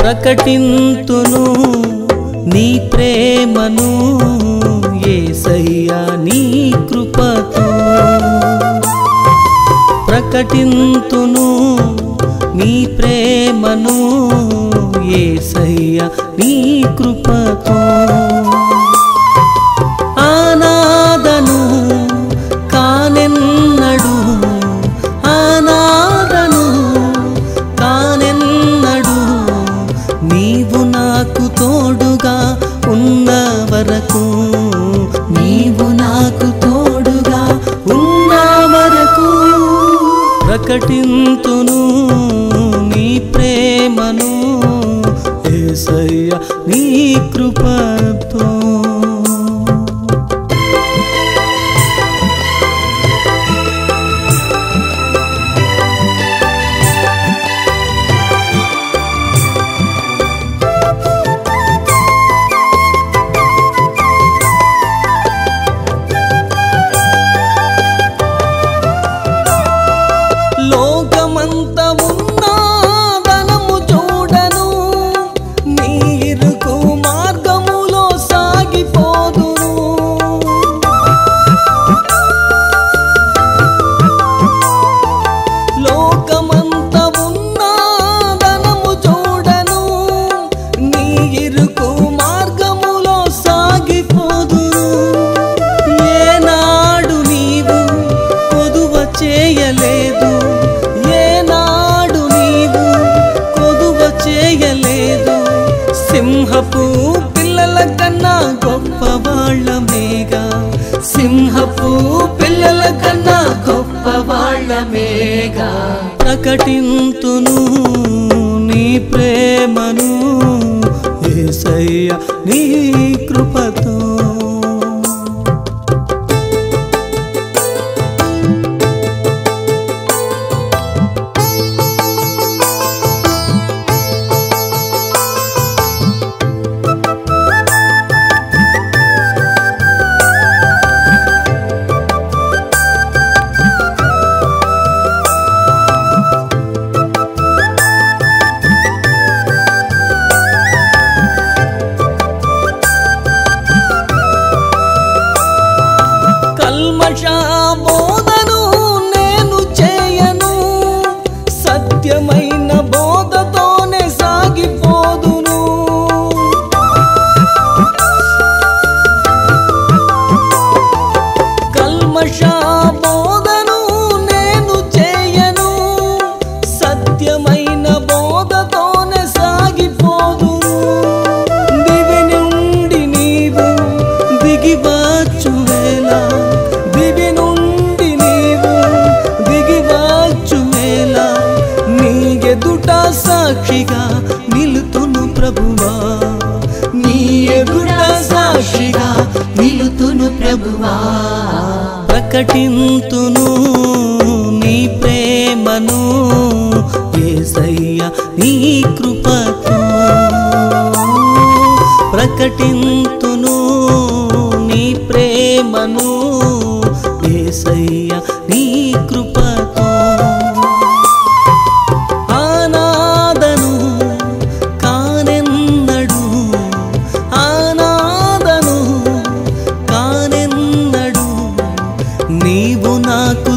ప్రకటింతును నీ ప్రేమను యేసయ్యా నీ కృపతో ప్రకటింతును నీ ప్రేమను యేసయ్యా నీ కృపతో ఆనాదను కానెన్నడు ఆనాదను కానెన్నడు నీవు నాకు తోడుగా ఉన్న వరకు నీవు నాకు తోడుగా ఉన్న వరకు ప్రకటింతును నీ ప్రేమను యేసయ్యా నీ కృపతో లోకమంత ఉన్నా ధనము చూడను నీ ఇరుకు మార్గములో సాగిపోదును లోకమంత ఉన్నా ధనము చూడను నీ ఇరుకు మార్గములో సాగిపోదును ఏనాడు నీవు కొదువ చేయలేదు ఏనాడు నీవు కొదువ చేయలేదు సింహపు పిల్లల కన్నా గొప్పవాళ్ళమేగా సింహపు పిల్లల కన్నా గొప్పవాళ్ళమేగా ప్రకటింతును నీ ప్రేమను యేసయ్యా నీ కృపతో బోధను నేను చేయను సత్యమైన బోధతోనే సాగిపోదును కల్మష బోధను నేను చేయను సత్యమైన బోధతోనే సాగిపోదును దివి నుండి నీవు దిగివచ్చు వేళ దివి నుండి నీవు దిగివచ్చు వేళ నీ ఎదుట సాక్షిగా నిలుతును ప్రభువా నీ ఎదుట సాక్షిగా నిలుతును ప్రభువా ప్రకటింతును నీ ప్రేమను యేసయ్యా నీ కృపతో ప్రకటింతును నీ ప్రేమను యేసయ్యా నీ కృపతో ఆనాదను కానెన్నడు ఆనాదను కానెన్నడు నీవు నాకు